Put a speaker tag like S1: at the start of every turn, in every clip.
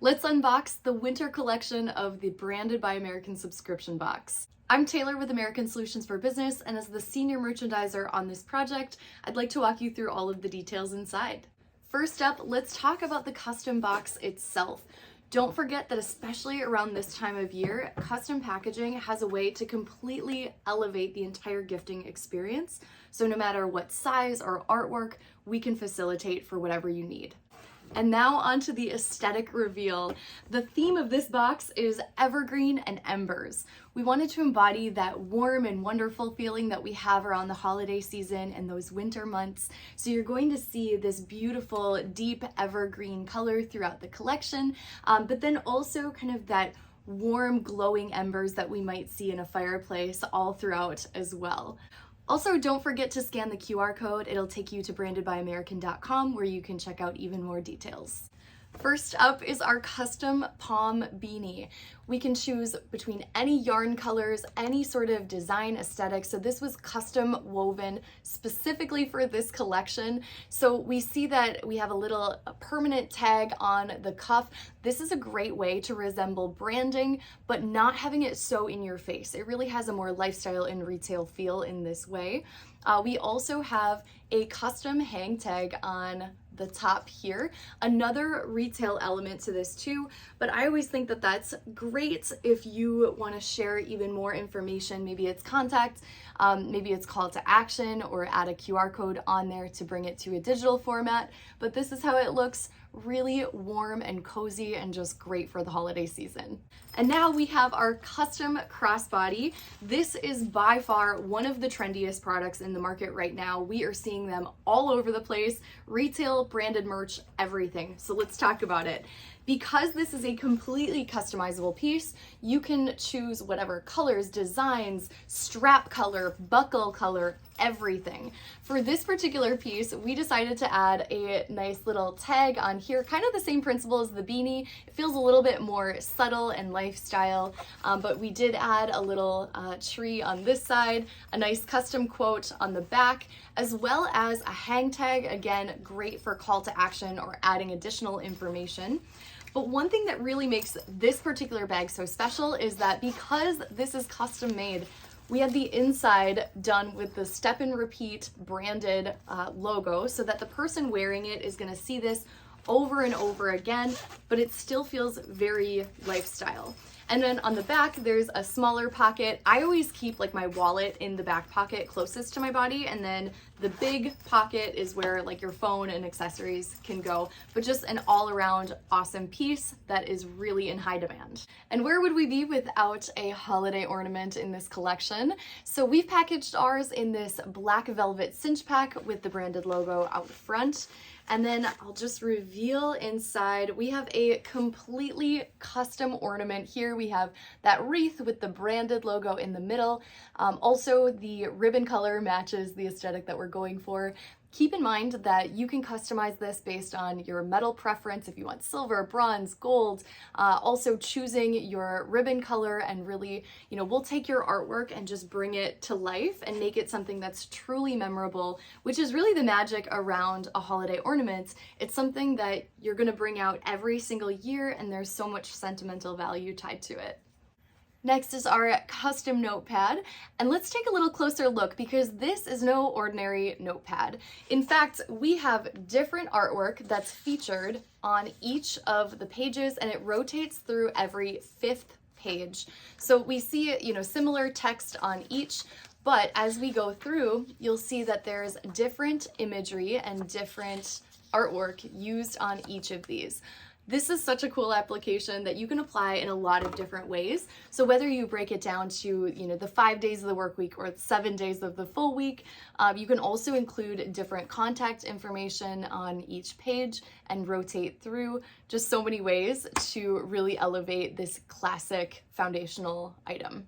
S1: Let's unbox the winter collection of the Branded by American subscription box. I'm Taylor with American Solutions for Business, and as the senior merchandiser on this project, I'd like to walk you through all of the details inside. First up, let's talk about the custom box itself. Don't forget that especially around this time of year, custom packaging has a way to completely elevate the entire gifting experience. So no matter what size or artwork, we can facilitate for whatever you need. And now onto the aesthetic reveal. The theme of this box is Evergreen and Embers. We wanted to embody that warm and wonderful feeling that we have around the holiday season and those winter months. So you're going to see this beautiful, deep evergreen color throughout the collection, but then also kind of that warm, glowing embers that we might see in a fireplace all throughout as well. Also, don't forget to scan the QR code. It'll take you to brandedbyamerican.com where you can check out even more details. First up is our custom palm beanie. We can choose between any yarn colors, any sort of design aesthetic. So this was custom woven specifically for this collection. So we see that we have a permanent tag on the cuff. This is a great way to resemble branding, but not having it so in your face. It really has a more lifestyle and retail feel in this way. We also have a custom hang tag on the top here, another retail element to this too, but I always think that that's great if you want to share even more information. Maybe it's contact, maybe it's call to action, or add a QR code on there to bring it to a digital format. But this is how it looks, really warm and cozy and just great for the holiday season. And now we have our custom crossbody. This is by far one of the trendiest products in the market right now. We are seeing them all over the place, retail, branded merch, everything. So let's talk about it. Because this is a completely customizable piece, you can choose whatever colors, designs, strap color, buckle color, everything. For this particular piece, we decided to add a nice little tag on here, kind of the same principle as the beanie. It feels a little bit more subtle and lifestyle, but we did add a little tree on this side, a nice custom quote on the back, as well as a hang tag, again, great for call to action or adding additional information. But one thing that really makes this particular bag so special is that because this is custom made, we had the inside done with the step and repeat branded logo so that the person wearing it is going to see this over and over again, but it still feels very lifestyle. And then on the back, there's a smaller pocket. I always keep like my wallet in the back pocket closest to my body, and then the big pocket is where like your phone and accessories can go, but just an all-around awesome piece that is really in high demand. And where would we be without a holiday ornament in this collection? So we've packaged ours in this black velvet cinch pack with the branded logo out front. And then I'll just reveal inside, we have a completely custom ornament here. We have that wreath with the branded logo in the middle. Also, the ribbon color matches the aesthetic that we're going for. Keep in mind that you can customize this based on your metal preference if you want silver, bronze, gold, also choosing your ribbon color, and really, we'll take your artwork and just bring it to life and make it something that's truly memorable, which is really the magic around a holiday ornament. It's something that you're gonna bring out every single year, and there's so much sentimental value tied to it. Next is our custom notepad, and let's take a little closer look because this is no ordinary notepad. In fact, we have different artwork that's featured on each of the pages, and it rotates through every 5th page. So we see, similar text on each, but as we go through, you'll see that there's different imagery and different artwork used on each of these. This is such a cool application that you can apply in a lot of different ways. So whether you break it down to, the 5 days of the work week or 7 days of the full week, you can also include different contact information on each page and rotate through. Just so many ways to really elevate this classic foundational item.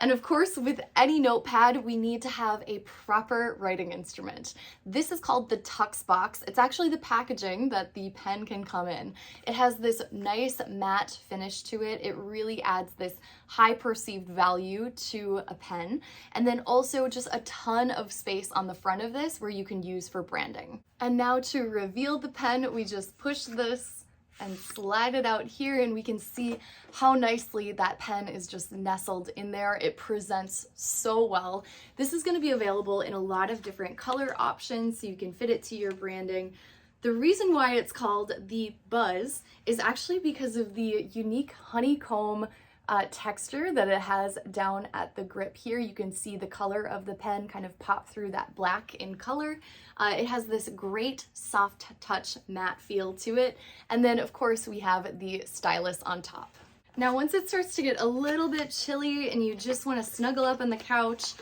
S1: And of course, with any notepad, we need to have a proper writing instrument. This is called the Tux box. It's actually the packaging that the pen can come in. It has this nice matte finish to it. It really adds this high perceived value to a pen. And then also just a ton of space on the front of this where you can use for branding. And now to reveal the pen, we just push this and slide it out here, and we can see how nicely that pen is just nestled in there. It presents so well. This is going to be available in a lot of different color options, so you can fit it to your branding. The reason why it's called the Buzz is actually because of the unique honeycomb texture that it has down at the grip here. You can see the color of the pen kind of pop through that black in color. It has this great soft touch matte feel to it. And then of course we have the stylus on top. Now once it starts to get a little bit chilly and you just want to snuggle up on the couch,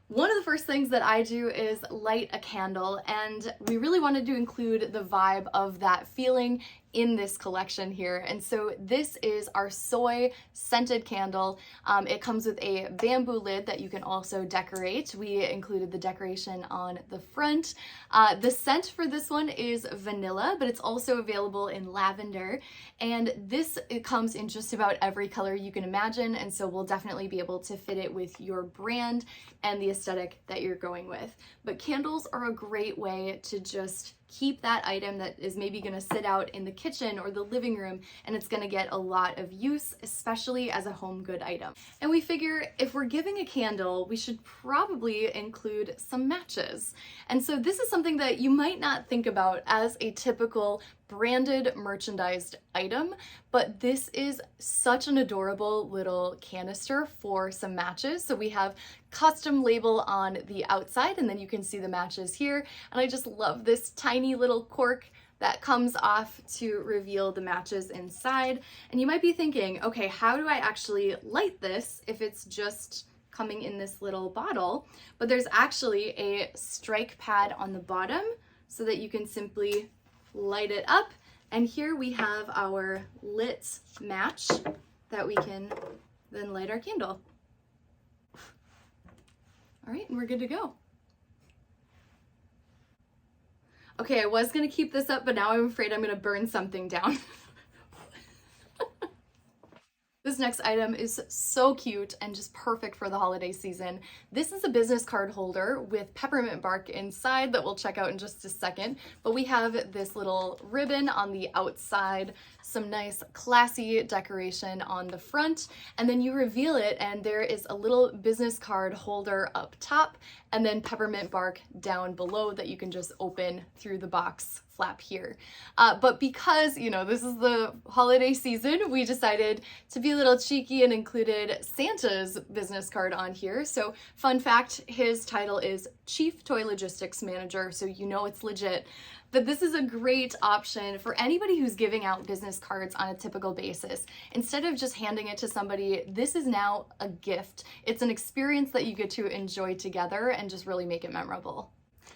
S1: one of the first things that I do is light a candle, and we really wanted to include the vibe of that feeling in this collection here. And so this is our soy scented candle. It comes with a bamboo lid that you can also decorate. We included the decoration on the front. The scent for this one is vanilla, but it's also available in lavender. And it comes in just about every color you can imagine. And so we'll definitely be able to fit it with your brand and the aesthetic that you're going with. But candles are a great way to just keep that item that is maybe going to sit out in the kitchen or the living room, and it's going to get a lot of use, especially as a home good item. And we figure if we're giving a candle, we should probably include some matches. And so this is something that you might not think about as a typical branded merchandised item, but this is such an adorable little canister for some matches. So we have custom label on the outside, and then you can see the matches here. And I just love this tiny little cork that comes off to reveal the matches inside. And you might be thinking, okay, how do I actually light this if it's just coming in this little bottle? But there's actually a strike pad on the bottom so that you can simply light it up. And here we have our lit match that we can then light our candle. All right, and we're good to go. Okay, I was gonna keep this up, but now I'm afraid I'm gonna burn something down. This next item is so cute and just perfect for the holiday season. This is a business card holder with peppermint bark inside that we'll check out in just a second. But we have this little ribbon on the outside, some nice classy decoration on the front, and then you reveal it and there is a little business card holder up top and then peppermint bark down below that you can just open through the box flap here. But because, you know, this is the holiday season, we decided to be a little cheeky and included Santa's business card on here. So fun fact, his title is Chief Toy Logistics Manager, so you know it's legit. But this is a great option for anybody who's giving out business cards on a typical basis. Instead of just handing it to somebody, this is now a gift. It's an experience that you get to enjoy together and just really make it memorable.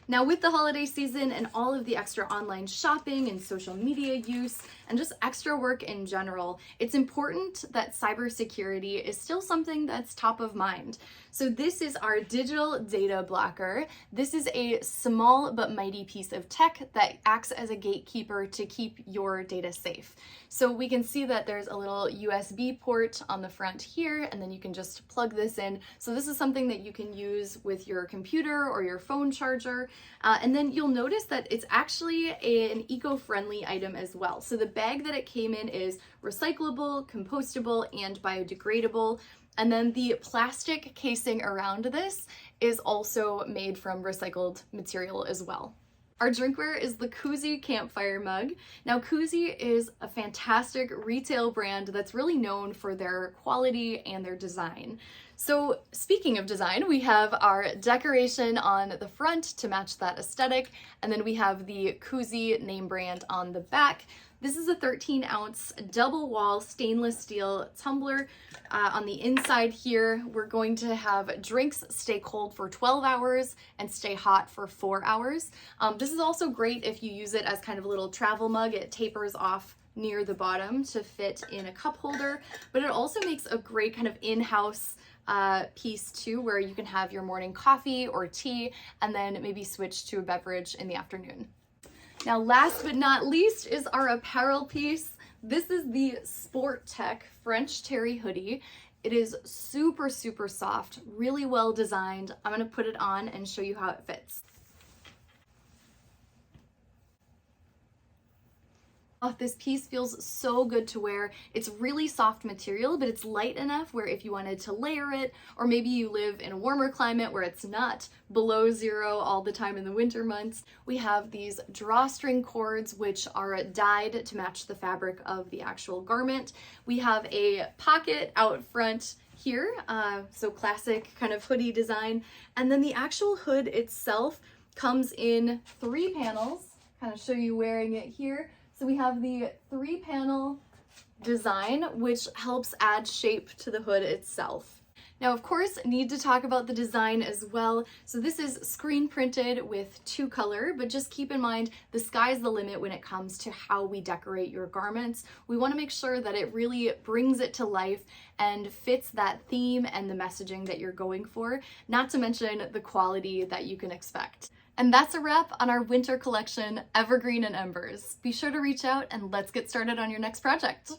S1: Now with the holiday season and all of the extra online shopping and social media use and just extra work in general, it's important that cybersecurity is still something that's top of mind. So this is our digital data blocker. This is a small but mighty piece of tech that acts as a gatekeeper to keep your data safe. So we can see that there's a little USB port on the front here, and then you can just plug this in. So this is something that you can use with your computer or your phone charger. And then you'll notice that it's actually an eco-friendly item as well. So the bag that it came in is recyclable, compostable, and biodegradable. And then the plastic casing around this is also made from recycled material as well. Our drinkware is the Koozie Campfire Mug. Now Koozie is a fantastic retail brand that's really known for their quality and their design. So speaking of design, we have our decoration on the front to match that aesthetic, and then we have the Koozie name brand on the back. This is a 13-ounce double wall stainless steel tumbler. On the inside here, we're going to have drinks stay cold for 12 hours and stay hot for 4 hours. This is also great if you use it as kind of a little travel mug. It tapers off near the bottom to fit in a cup holder, but it also makes a great kind of in-house piece too, where you can have your morning coffee or tea and then maybe switch to a beverage in the afternoon. Now, last but not least is our apparel piece. This is the Sport Tech French Terry hoodie. It is super, super soft, really well designed. I'm gonna put it on and show you how it fits. Oh, this piece feels so good to wear. It's really soft material, but it's light enough where if you wanted to layer it, or maybe you live in a warmer climate where it's not below 0 all the time in the winter months, we have these drawstring cords which are dyed to match the fabric of the actual garment. We have a pocket out front here, so classic kind of hoodie design. And then the actual hood itself comes in 3 panels. Kind of show you wearing it here. So we have the 3-panel design, which helps add shape to the hood itself. Now, of course, need to talk about the design as well. So this is screen printed with 2 color, but just keep in mind the sky's the limit when it comes to how we decorate your garments. We want to make sure that it really brings it to life and fits that theme and the messaging that you're going for, not to mention the quality that you can expect. And that's a wrap on our winter collection, Evergreen and Embers. Be sure to reach out and let's get started on your next project.